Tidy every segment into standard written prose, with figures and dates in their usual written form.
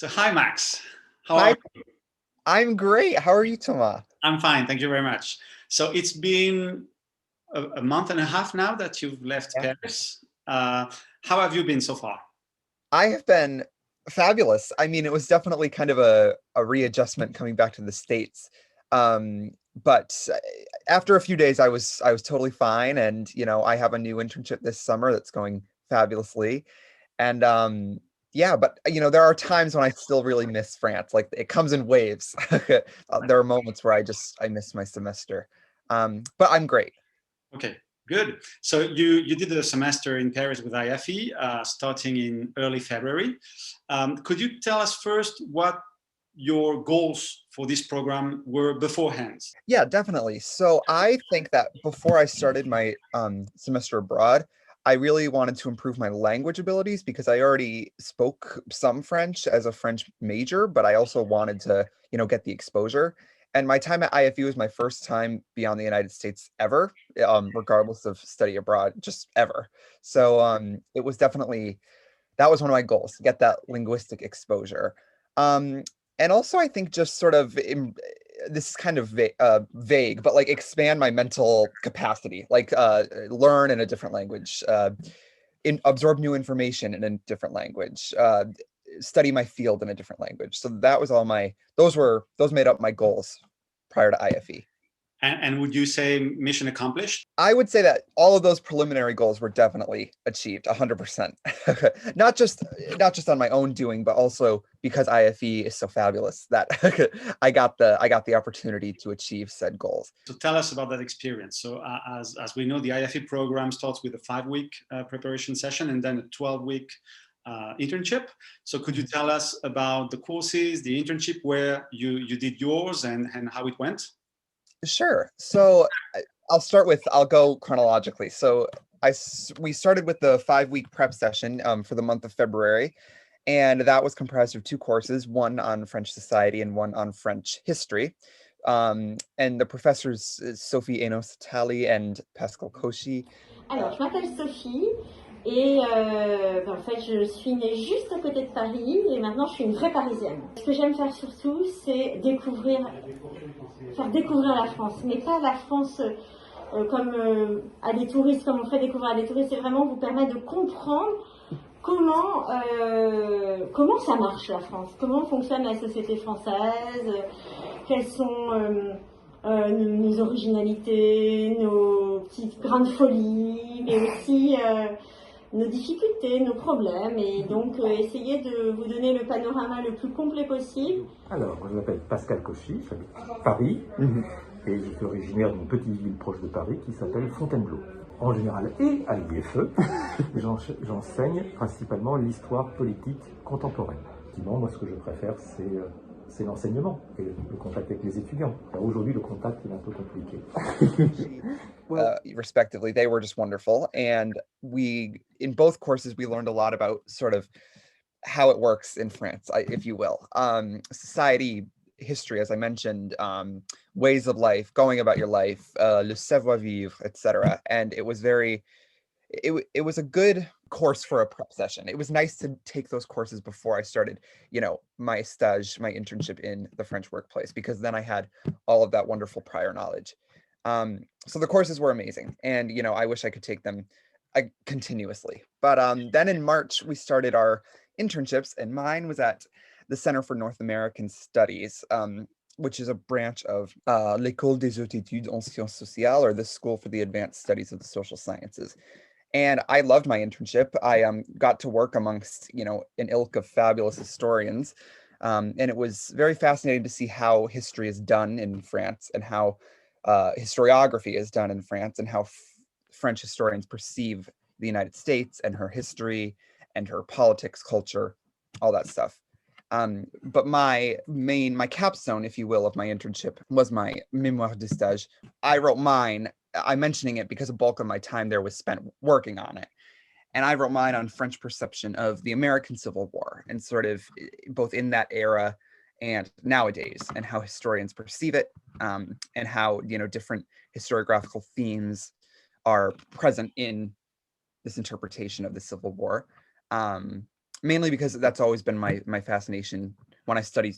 So hi, Max. How are Hi, you? I'm great. How are you, Thomas? I'm fine, thank you very much. So it's been a month and a half now that you've left Yeah. Paris. How have you been so far? I have been fabulous. I mean, it was definitely kind of a readjustment coming back to the States. But after a few days, I was totally fine. And I have a new internship this summer that's going fabulously. And yeah, but there are times when I still really miss France. Like it comes in waves. There are moments where I miss my semester. But I'm great. Okay, good. So you did a semester in Paris with IFE, starting in early February. Could you tell us first what your goals for this program were beforehand? Yeah, definitely. So I think that before I started my semester abroad, I really wanted to improve my language abilities because I already spoke some French as a French major, but I also wanted to, get the exposure. And my time at IFU was my first time beyond the United States ever, regardless of study abroad, just ever. So it was definitely that was one of my goals, to get that linguistic exposure. Um, and also, I think just sort of this is kind of vague, but like expand my mental capacity, like learn in a different language, absorb new information in a different language, study my field in a different language. So that was all those made up my goals prior to IFE. And would you say mission accomplished? I would say that all of those preliminary goals were definitely achieved 100%. Not just on my own doing, but also because IFE is so fabulous that I got the opportunity to achieve said goals. So tell us about that experience. So as we know, the IFE program starts with a 5-week preparation session and then a 12-week internship. So could you Mhm. tell us about the courses, the internship, where you did yours and how it went? Sure. So I'll go chronologically. So we started with the 5-week prep session for the month of February, and that was comprised of two courses, one on French society and one on French history. And the professors Sophie Enos Talley and Pascal Cauchy. Alors, je m'appelle Sophie et en fait, je suis née juste à côté de Paris et maintenant je suis une vraie Parisienne. Ce que j'aime faire surtout, c'est faire découvrir la France, mais pas la France comme à des touristes, comme on fait découvrir à des touristes, c'est vraiment vous permettre de comprendre comment ça marche la France, comment fonctionne la société française, quelles sont nos originalités, nos petites grandes folies, mais aussi nos difficultés, nos problèmes, et donc essayer de vous donner le panorama le plus complet possible. Alors, je m'appelle Pascal Cauchy, j'habite Paris, et je suis originaire d'une petite ville proche de Paris qui s'appelle Fontainebleau. En général, et à l'IFE, j'enseigne principalement l'histoire politique contemporaine. Effectivement, moi, ce que je préfère, c'est l'enseignement et le contact avec les étudiants. Alors, aujourd'hui, le contact est un peu compliqué. Respectively, they were just wonderful, and in both courses we learned a lot about sort of how it works in France, if you will. Society, history, as I mentioned, ways of life, going about your life, le savoir vivre, etc. And it was a good course for a prep session. It was nice to take those courses before I started, my stage, my internship in the French workplace, because then I had all of that wonderful prior knowledge. So the courses were amazing, and I wish I could take them continuously. But then in March we started our internships, and mine was at the Center for North American Studies, which is a branch of l'École des hautes études en sciences sociales, or the School for the Advanced Studies of the Social Sciences. And I loved my internship. I got to work amongst an ilk of fabulous historians, and it was very fascinating to see how history is done in France, and how historiography is done in France, and how French historians perceive the United States and her history and her politics, culture, all that stuff. But my capstone, if you will, of my internship was my mémoire de stage. I wrote mine. I'm mentioning it because a bulk of my time there was spent working on it. And I wrote mine on French perception of the American Civil War, and sort of both in that era and nowadays, and how historians perceive it, and how different historiographical themes are present in this interpretation of the Civil War. mainly because that's always been my fascination when I studied,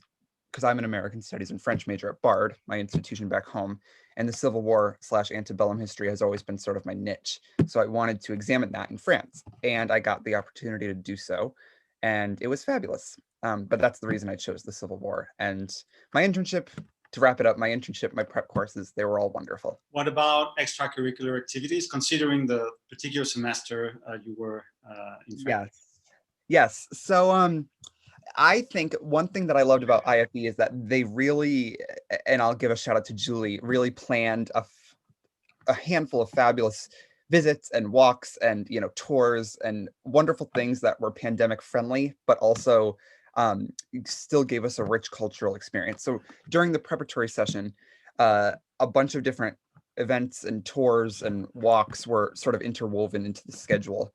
because I'm an American Studies and French major at Bard, my institution back home, and the Civil War / antebellum history has always been sort of my niche. So I wanted to examine that in France, and I got the opportunity to do so, and it was fabulous. But that's the reason I chose the Civil War. And my internship, to wrap it up, my prep courses, they were all wonderful. What about extracurricular activities, considering the particular semester you were in France? Yes. So I think one thing that I loved about IFE is that they really, and I'll give a shout out to Julie, really planned a handful of fabulous visits and walks and, tours and wonderful things that were pandemic friendly, but also still gave us a rich cultural experience. So during the preparatory session, a bunch of different events and tours and walks were sort of interwoven into the schedule.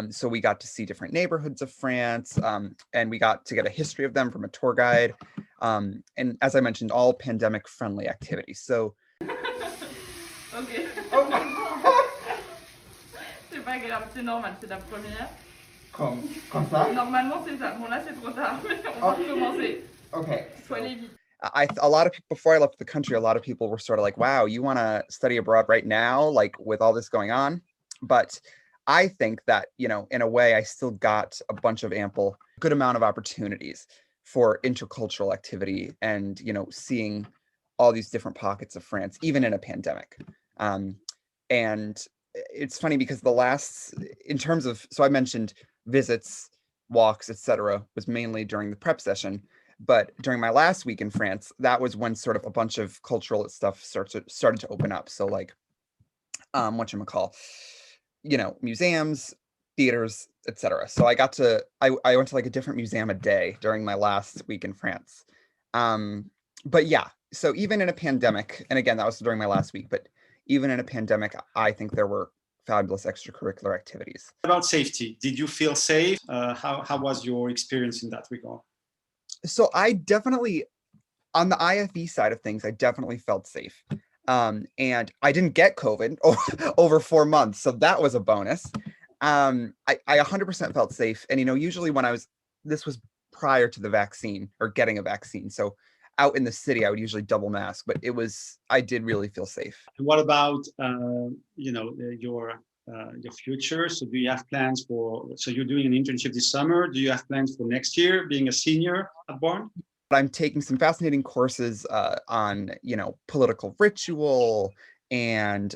So we got to see different neighborhoods of France, and we got to get a history of them from a tour guide. And as I mentioned, all pandemic friendly activities. So. Ok. C'est pas grave, c'est normal, c'est la première. Comme ça? Normalement, c'est ça. Bon, là, c'est trop tard, mais on va recommencer. Okay. Faut aller vite. A lot of people, before I left the country, a lot of people were sort of like, wow, you want to study abroad right now, like with all this going on? But I think that, in a way, I still got a bunch of good amount of opportunities for intercultural activity and, seeing all these different pockets of France, even in a pandemic. And it's funny because so I mentioned visits, walks, etc., was mainly during the prep session. But during my last week in France, that was when sort of a bunch of cultural stuff started to open up. So like, whatchamacall, museums, theaters, etc. So I went to like a different museum a day during my last week in France. But yeah, so even in a pandemic, and again, that was during my last week, but even in a pandemic, I think there were fabulous extracurricular activities. About safety, did you feel safe? How was your experience in that regard? So I definitely, on the IFE side of things, I definitely felt safe. And I didn't get COVID over 4 months, so that was a bonus. I 100% felt safe. And, usually when this was prior to the vaccine or getting a vaccine. So out in the city, I would usually double mask, but I did really feel safe. And what about, your future? So do you have plans so you're doing an internship this summer. Do you have plans for next year, being a senior at Bard? I'm taking some fascinating courses on, political ritual and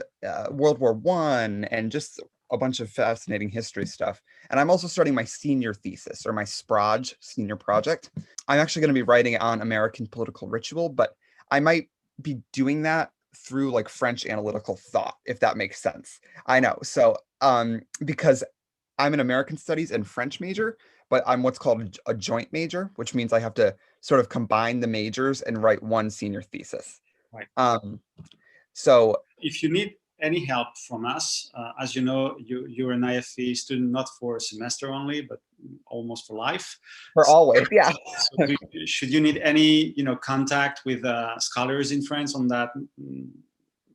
World War I and just a bunch of fascinating history stuff. And I'm also starting my senior thesis or my SPROJ senior project. I'm actually going to be writing on American political ritual, but I might be doing that through like French analytical thought, if that makes sense. I know. So because I'm an American Studies and French major, but I'm what's called a joint major, which means I have to sort of combine the majors and write one senior thesis. Right. So if you need any help from us, as you know, you're an IFE student, not for a semester only, but almost for life. Always, yeah. So should you need any, contact with scholars in France on that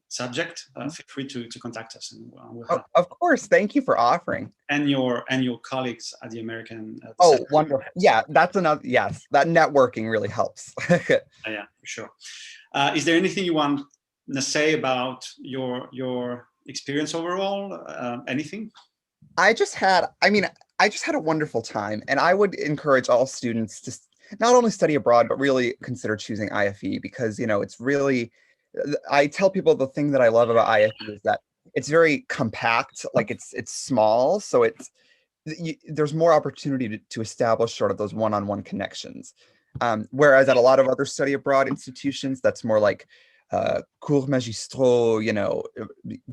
subject, feel free to contact us. And we'll help. Of course, thank you for offering. And your colleagues at the American. Wonderful! Yeah, that's another. Yes, that networking really helps. Yeah, for sure. Is there anything you want to say about your experience overall? Anything? I just had a wonderful time, and I would encourage all students to not only study abroad, but really consider choosing IFE because, it's really, I tell people the thing that I love about IFE is that it's very compact, like it's small. So there's more opportunity to establish sort of those one-on-one connections. Whereas at a lot of other study abroad institutions, that's more like cours magistraux,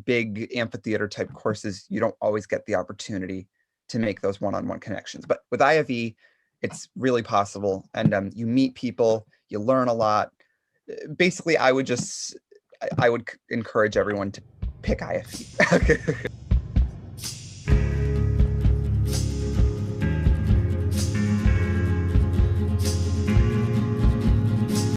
big amphitheater type courses, you don't always get the opportunity to make those one-on-one connections. But with IFE, it's really possible. And you meet people, you learn a lot. Basically, I would encourage everyone to pick IFE.